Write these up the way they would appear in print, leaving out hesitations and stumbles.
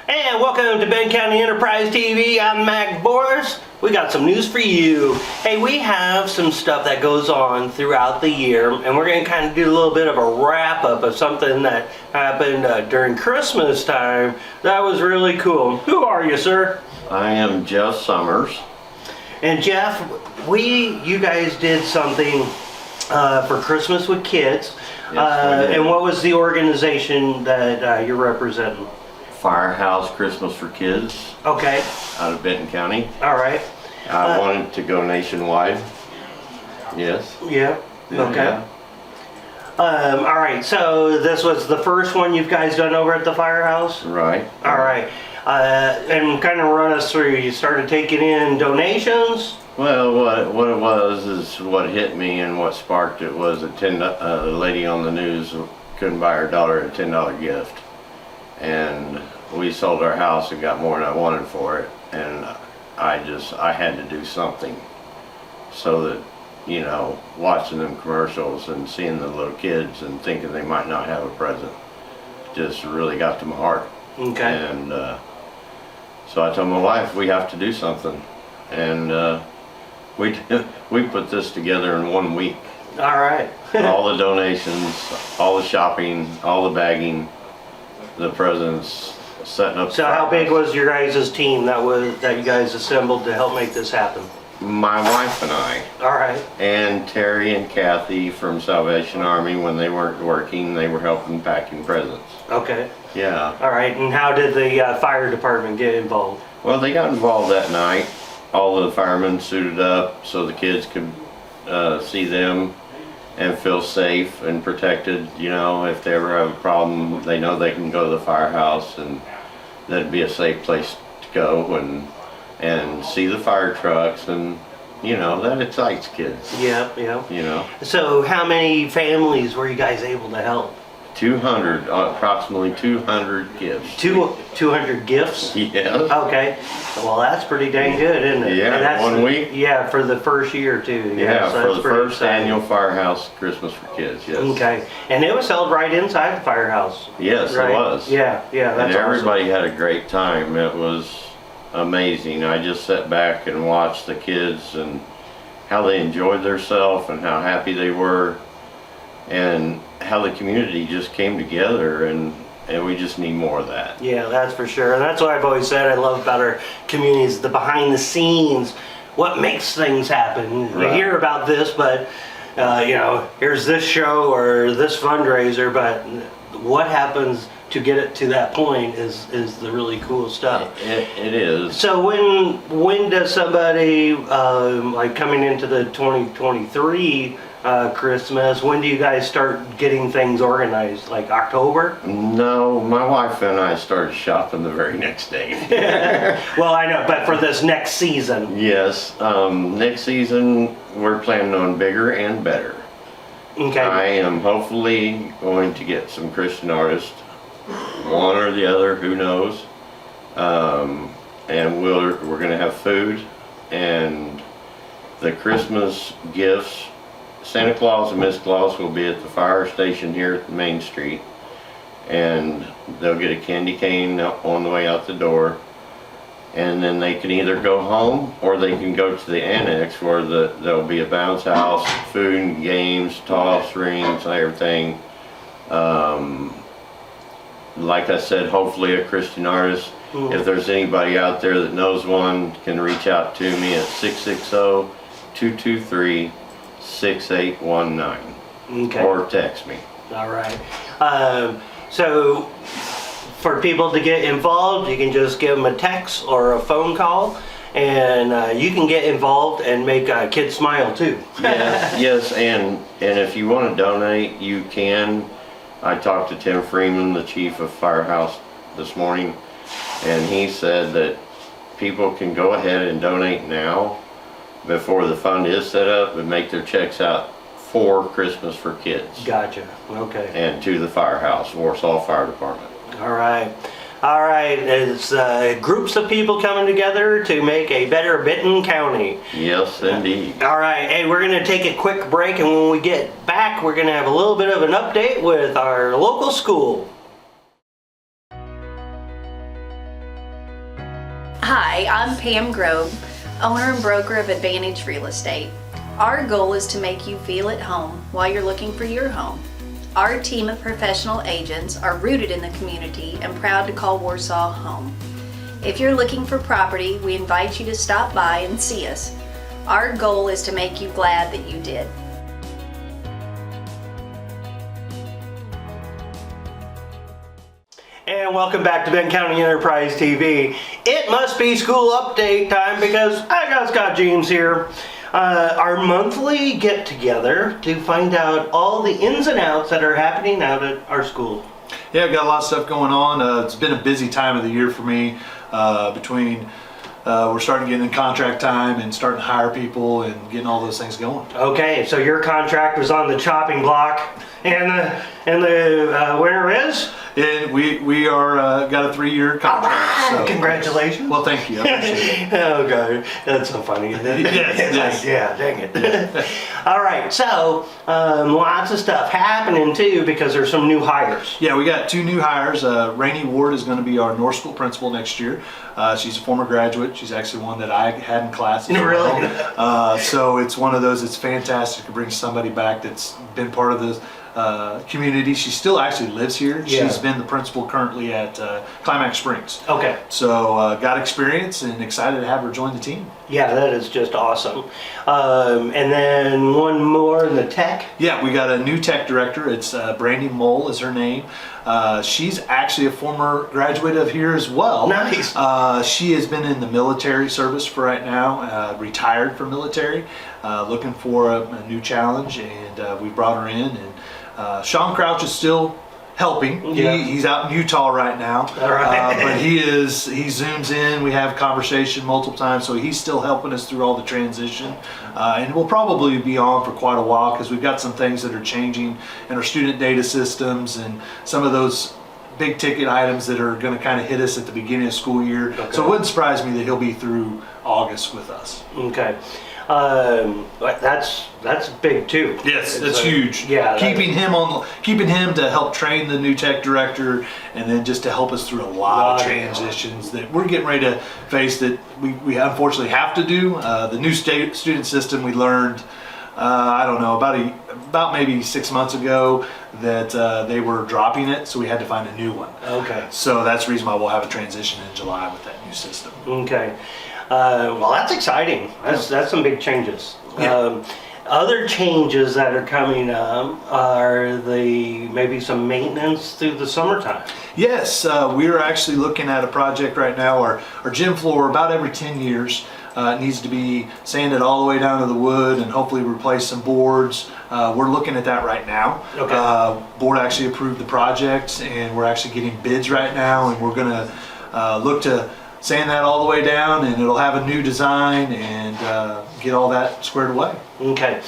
And welcome to Benton County Enterprise TV. I'm Mac Vorce. We got some news for you. Hey, we have some stuff that goes on throughout the year, and we're going to kind of do a little bit of a wrap-up of something that happened during Christmas time. That was really cool. Who are you, sir? I am Jeff Summers. And Jeff, you guys did something for Christmas with kids. Yes, and what was the organization that you're representing? Firehouse Christmas for Kids. Okay. Out of Benton County. All right. I wanted to go nationwide. Yes. Yeah. Okay. All right. So this was the first one you guys done over at the firehouse? Right. All right. And kind of run us through. You started taking in donations? Well, what it was is what hit me and what sparked it was a lady on the news couldn't buy her daughter a $10 gift. And we sold our house and got more than I wanted for it, and I had to do something so that, you know, watching them commercials and seeing the little kids and thinking they might not have a present just really got to my heart. Okay. And so I told my wife we have to do something, and we put this together in 1 week. All right. All the donations, all the shopping, all the bagging, the presents, setting up. So how big was your guys' team that you guys assembled to help make this happen? My wife and I. All right. And Terry and Kathy from Salvation Army, when they weren't working, they were helping packing presents. Okay. Yeah. All right. And how did the fire department get involved? Well, they got involved that night. All of the firemen suited up so the kids could see them and feel safe and protected. You know, if they ever have a problem, they know they can go to the firehouse, and that'd be a safe place to go and see the fire trucks, and you know, that excites kids. Yeah, yeah. You know. So how many families were you guys able to help? 200, approximately 200 gifts. 200 gifts? Yes. Okay. Well, that's pretty dang good, isn't it? Yeah, and that's 1 week. Yeah, for the first year too. Yeah, so for the first annual Firehouse Christmas for Kids, yes. Okay. And it was held right inside the firehouse. Yes, right? it was. Yeah, yeah, that's and everybody awesome. had a great time. It was amazing. I just sat back and watched the kids and how they enjoyed themselves and how happy they were, and how the community just came together, and we just need more of that. Yeah, that's for sure. And that's what I've always said I love about our communities, the behind the scenes, what makes things happen. Right. You hear about this, but you know, here's this show or this fundraiser, but what happens to get it to that point is the really cool stuff. It is. So when does somebody like coming into the 2023 Christmas, when do you guys start getting things organized? Like October? No, my wife and I started shopping the very next day. Well, I know, but for this next season. Yes, next season we're planning on bigger and better. Okay. I am hopefully going to get some Christian artists, one or the other, who knows. And we're going to have food and the Christmas gifts. Santa Claus and Miss Claus will be at the fire station here at Main Street, and they'll get a candy cane on the way out the door, and then they can either go home or they can go to the annex where there'll be a bounce house, food, games, toss, rings, everything. Like I said, hopefully a Christian artist. If there's anybody out there that knows one, can reach out to me at 660-223-6819. Okay. Or text me. All right. So for people to get involved, you can just give them a text or a phone call, and you can get involved and make kids smile too. Yes, and if you want to donate, you can. I talked to Tim Freeman, the chief of Firehouse, this morning, and he said that people can go ahead and donate now before the fund is set up and make their checks out for Christmas for Kids. Gotcha. Okay. And to the Firehouse, Warsaw Fire Department. All right. All right. It's groups of people coming together to make a better Benton County. Yes, indeed. All right. Hey, we're going to take a quick break, and when we get back, we're going to have a little bit of an update with our local school. Hi, I'm Pam Grove, owner and broker of Advantage Real Estate. Our goal is to make you feel at home while you're looking for your home. Our team of professional agents are rooted in the community and proud to call Warsaw home. If you're looking for property, we invite you to stop by and see us. Our goal is to make you glad that you did. And welcome back to Benton County Enterprise TV. It must be school update time because I got Scott James here. Our monthly get together to find out all the ins and outs that are happening out at our school. Yeah, I've got a lot of stuff going on. It's been a busy time of the year for me. Between we're starting getting in contract time and starting to hire people and getting all those things going. Okay, so your contract was on the chopping block, and the winner is? And we are got a 3-year contract. So, congratulations. Well, thank you. I appreciate it. Oh God, that's so funny. Yes. Yeah, dang it. All right, so lots of stuff happening too because there's some new hires. Yeah, we got 2 new hires. Rainey Ward is going to be our North School principal next year. She's a former graduate. She's actually one that I had in class. Really? So it's one of those. It's fantastic to bring somebody back that's been part of the community. She still actually lives here. Yeah. She's been the principal currently at Climax Springs. Okay. So got experience and excited to have her join the team. Yeah, that is just awesome. And then one more in the tech. Yeah, we got a new tech director. It's Brandy Mole is her name. She's actually a former graduate of here as well. Nice. She has been in the military service for right now, retired from military, looking for a new challenge, and we brought her in. And Sean Crouch is still helping. Yeah. He's out in Utah right now. All right. But he zooms in. We have conversation multiple times, so he's still helping us through all the transition. And we'll probably be on for quite a while because we've got some things that are changing in our student data systems and some of those big ticket items that are going to kind of hit us at the beginning of school year. Okay. So it wouldn't surprise me that he'll be through August with us. Okay. That's big too. Yes, that's huge. Yeah. Keeping him to help train the new tech director, and then just to help us through a lot of transitions that we're getting ready to face that we unfortunately have to do. The new student system we learned, I don't know, about maybe 6 months ago that they were dropping it, so we had to find a new one. Okay. So that's the reason why we'll have a transition in July with that new system. Okay. Well, that's exciting. That's some big changes. Yeah. Other changes that are coming up are maybe some maintenance through the summertime. Yes, we are actually looking at a project right now. Our gym floor, about every 10 years, needs to be sanded all the way down to the wood and hopefully replace some boards. We're looking at that right now. Okay. Board actually approved the project, and we're actually getting bids right now, and we're going to look to sand that all the way down, and it'll have a new design and get all that squared away. Okay.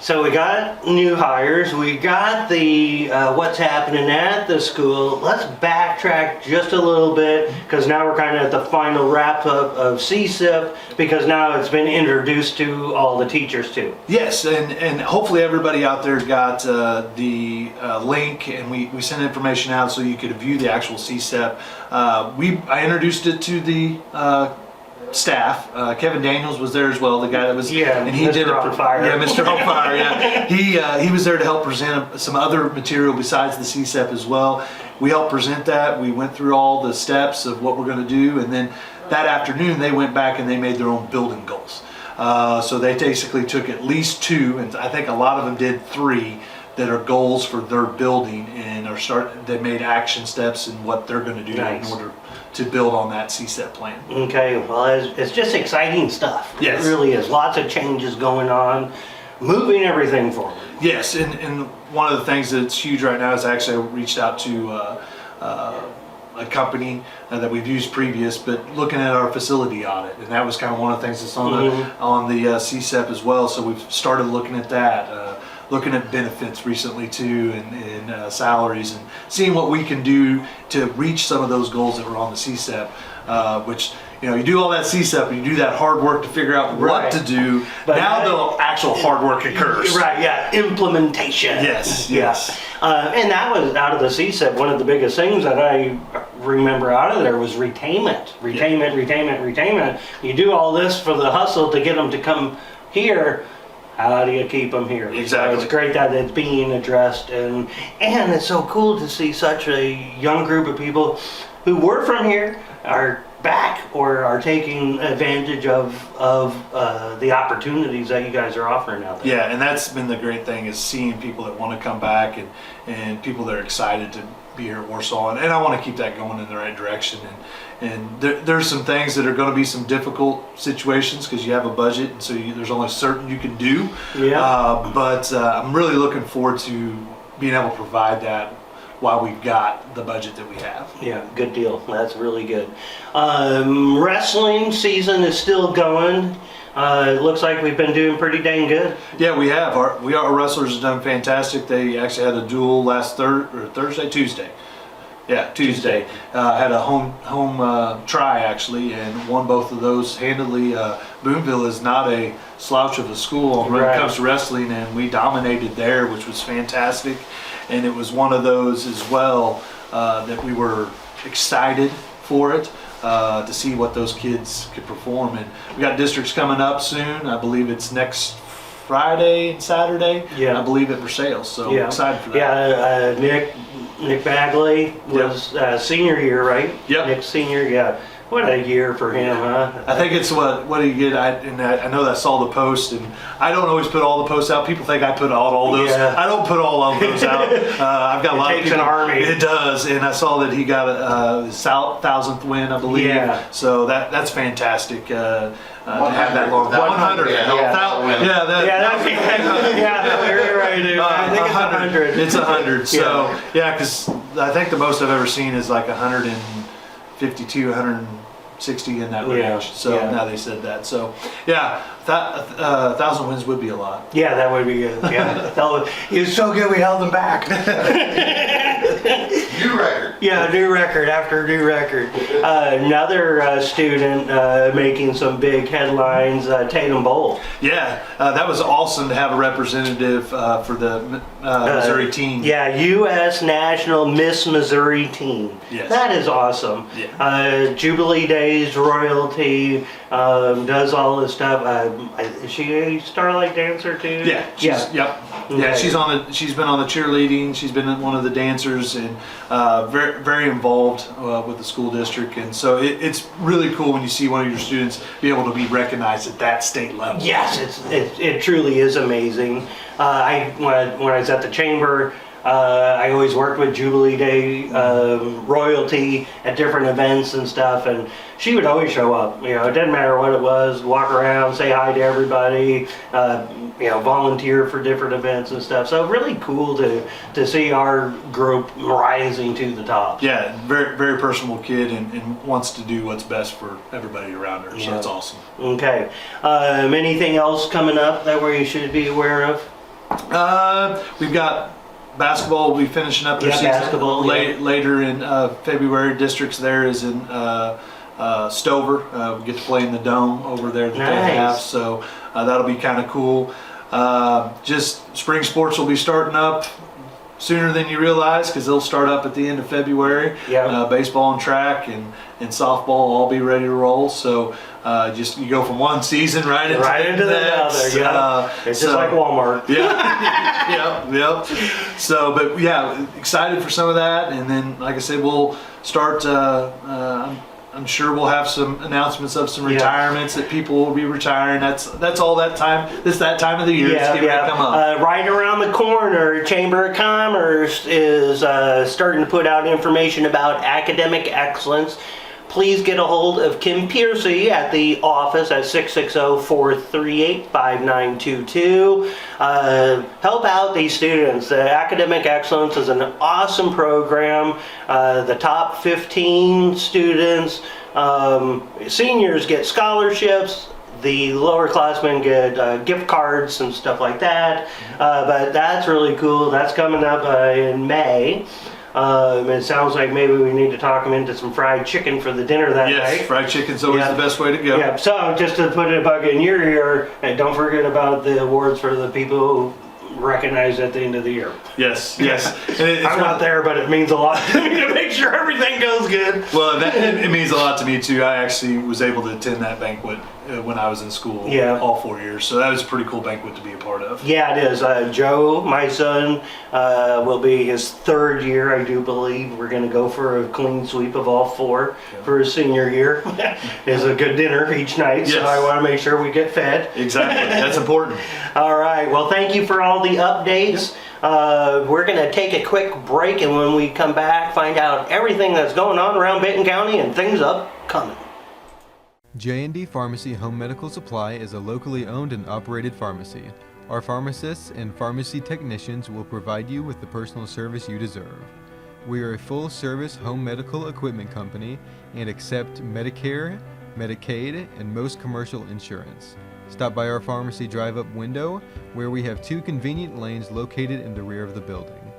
So we got new hires. We got the what's happening at the school. Let's backtrack just a little bit because now we're kind of at the final wrap up of CSIP because now it's been introduced to all the teachers too. Yes, and hopefully everybody out there got the link, and we sent information out so you could view the actual CSIP. I introduced it to the staff. Kevin Daniels was there as well, the guy that was, and he did on fire. Yeah, Mr. On Fire. Yeah, he was there to help present some other material besides the CSEP as well. We helped present that. We went through all the steps of what we're going to do, and then that afternoon they went back and they made their own building goals. So they basically took at least 2, and I think a lot of them did 3. That are goals for their building, and they made action steps in what they're going to do in order to build on that CSEP plan. Okay, well, it's just exciting stuff. Yes. It really is. Lots of changes going on, moving everything forward. Yes, and one of the things that's huge right now is actually I reached out to a company that we've used previous, but looking at our facility audit, and that was kind of one of the things that's on the CSEP as well. So we've started looking at that. Looking at benefits recently too, and salaries, and seeing what we can do to reach some of those goals that were on the CSEP. which, you know, you do all that CSEP and you do that hard work to figure out what Right. to do. But now now- the actual hard work occurs. Right, yeah, implementation. Yes, Yeah. yes. And that was out of the CSEP, one of the biggest things that I remember out of there was retainment. Retainment. You do all this for the hustle to get them to come here. How do you keep them here? Exactly. So it's great that it's being addressed, and it's so cool to see such a young group of people who were from here are back or are taking advantage of the opportunities that you guys are offering out there. Yeah, and that's been the great thing is seeing people that want to come back and people that are excited to be here at Warsaw. And I want to keep that going in the right direction. And there's some things that are going to be some difficult situations because you have a budget, and so there's only certain you can do. Yeah. But I'm really looking forward to being able to provide that while we've got the budget that we have. Yeah, good deal. That's really good. Wrestling season is still going. It looks like we've been doing pretty dang good. Yeah, we have. Our wrestlers have done fantastic. They actually had a duel last Tuesday. Yeah, Tuesday. Had a home try actually, and won both of those handily. Boonville is not a slouch of a school when Right. it comes to wrestling, and we dominated there, which was fantastic. And it was one of those as well that we were excited for it. To see what those kids could perform. And we got districts coming up soon. I believe it's next Friday and Saturday. Yeah. I believe at Versailles. So Yeah. I'm excited for that. Yeah, Nick Bagley was senior year, right? Yep. Nick's senior, yeah. What a year for him, huh? I think it's what do you get? I know that I saw the post, and I don't always put all the posts out. People think I put out all those. Yeah. I don't put all of those out. I've got a lot of takes people. an army. It does, and I saw that he got a 1,000th win, I believe. Yeah. So that's fantastic. To have that long 100. Yeah, Yeah, you're right, dude. I think it's 100. It's 100. So yeah, because I think the most I've ever seen is like 152, 160 in that range. Yeah, So yeah. now they said that. So yeah, 1,000 wins would be a lot. Yeah, that would be good. Yeah, he was so good we held him back. New record. Yeah, new record after new record. Another student making some big headlines, Tatum Bowl. Yeah, that was awesome to have a representative for the Missouri team. Yeah, U.S. National Miss Missouri team. Yes. That is awesome. Yeah. Jubilee Days, royalty, does all this stuff. Is she a Starlight dancer too? Yeah, yep. Yeah, Okay. she's been on the cheerleading. She's been one of the dancers and very very involved with the school district. And so it's really cool when you see one of your students be able to be recognized at that state level. Yes, it truly is amazing. When I was at the chamber, I always worked with Jubilee Day royalty at different events and stuff, and she would always show up. You know, it didn't matter what it was. Walk around, say hi to everybody. Volunteer for different events and stuff. So really cool to see our group rising to the top. Yeah, very very personable kid and wants to do what's best for everybody around her. So Yeah. that's awesome. Okay. Anything else coming up that we should be aware of? We've got basketball will be finishing up their Yeah, season basketball, yeah. later in February. Districts there is in Stover. We get to play in the dome over there that they Nice. have, so that'll be kind of cool. Just spring sports will be starting up sooner than you realize because they'll start up at the end of February. Yeah. Baseball and track and softball will all be ready to roll. So just you go from one season right into the other. Yeah. It's just like Walmart. Yeah, yep. So, but yeah, excited for some of that, and then, like I said, we'll start. I'm sure we'll have some announcements of some Yeah. retirements that people will be retiring. That's all that time. It's that time of the year. It's getting ready to come up. Right around the corner, Chamber of Commerce is starting to put out information about academic excellence. Please get a hold of Kim Piercy at the office at 660-438-5922. Help out these students. Academic Excellence is an awesome program. The top 15 students, seniors get scholarships. The lower classmen get gift cards and stuff like that. But that's really cool. That's coming up in May. It sounds like maybe we need to talk them into some fried chicken for the dinner that Yes, night. fried chicken's always Yeah. the best way to go. Yeah, so just to put a bug in your ear, and don't forget about the awards for the people who recognize at the end of the year. Yes, yes. And it's I'm not there, but it means a lot to me to make sure everything goes good. Well, it means a lot to me too. I actually was able to attend that banquet when I was in school, Yeah. all 4 years. So that was a pretty cool banquet to be a part of. Yeah, it is. Joe, my son, will be his 3rd year, I do believe. We're going to go for a clean sweep of all 4 for his senior year. It's a good dinner each night, so Yes. I want to make sure we get fed. Exactly, that's important. All right. Well, thank you for all the updates. We're going to take a quick break, and when we come back, find out everything that's going on around Benton County and things upcoming. J&D Pharmacy Home Medical Supply is a locally owned and operated pharmacy. Our pharmacists and pharmacy technicians will provide you with the personal service you deserve. We are a full-service home medical equipment company and accept Medicare, Medicaid, and most commercial insurance. Stop by our pharmacy drive-up window, where we have 2 convenient lanes located in the rear of the building.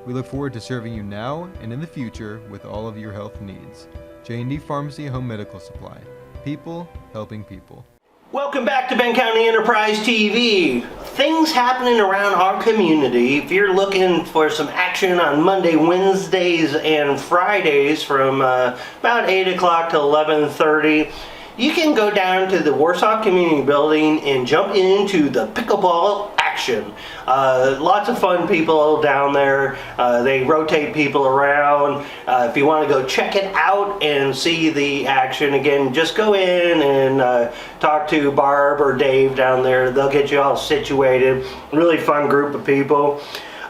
We look forward to serving you now and in the future with all of your health needs. J&D Pharmacy Home Medical Supply. People helping people. Welcome back to Benton County Enterprise TV. Things happening around our community. If you're looking for some action on Monday, Wednesdays, and Fridays from about 8 o'clock to 11:30, you can go down to the Warsaw Community Building and jump into the pickleball action. Lots of fun people down there. They rotate people around. If you want to go check it out and see the action, again, just go in and talk to Barb or Dave down there. They'll get you all situated. Really fun group of people.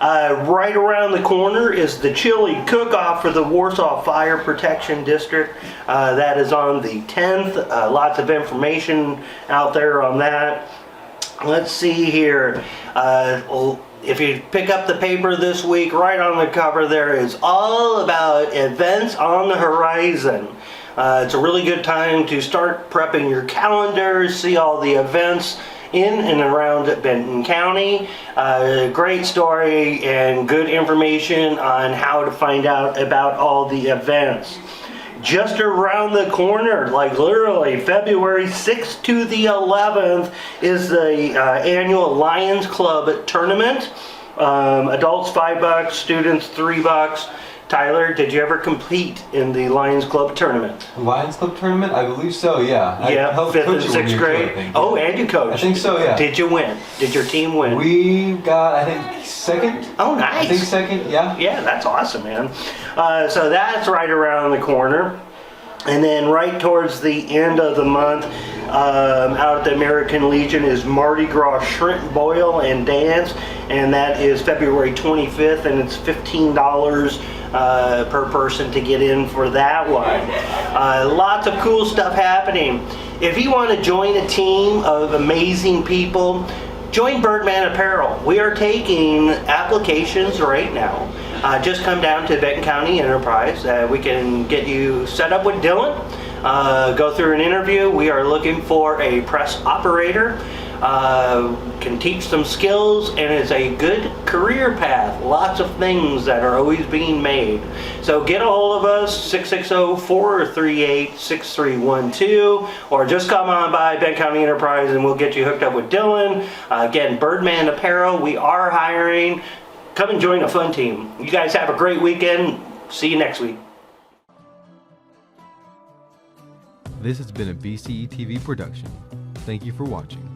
Right around the corner is the chili cook-off for the Warsaw Fire Protection District. That is on the 10th. Lots of information out there on that. Let's see here. If you pick up the paper this week, right on the cover there is all about events on the horizon. It's a really good time to start prepping your calendar, see all the events in and around Benton County. Great story and good information on how to find out about all the events. Just around the corner, like literally February 6th to the 11th, is the annual Lions Club tournament. Adults $5, students $3. Tyler, did you ever compete in the Lions Club tournament? Lions Club tournament? I believe so, yeah. Yeah, I helped 5th coach and it when 6th you were, grade. I think. Oh, and you coached. I think so, yeah. Did you win? Did your team win? We got, I think, second. Oh, nice. I think second, yeah. Yeah, that's awesome, man. So that's right around the corner. And then right towards the end of the month, out at the American Legion is Mardi Gras Shrimp Boil and Dance, and that is February 25th, and it's $15 per person to get in for that one. Lots of cool stuff happening. If you want to join a team of amazing people, join Birdman Apparel. We are taking applications right now. Just come down to Benton County Enterprise. We can get you set up with Dylan. Go through an interview. We are looking for a press operator. Can teach some skills, and it's a good career path. Lots of things that are always being made. So get a hold of us, 660-438-6312, or just come on by Benton County Enterprise and we'll get you hooked up with Dylan. Again, Birdman Apparel, we are hiring. Come and join a fun team. You guys have a great weekend. See you next week. This has been a BCE TV production. Thank you for watching.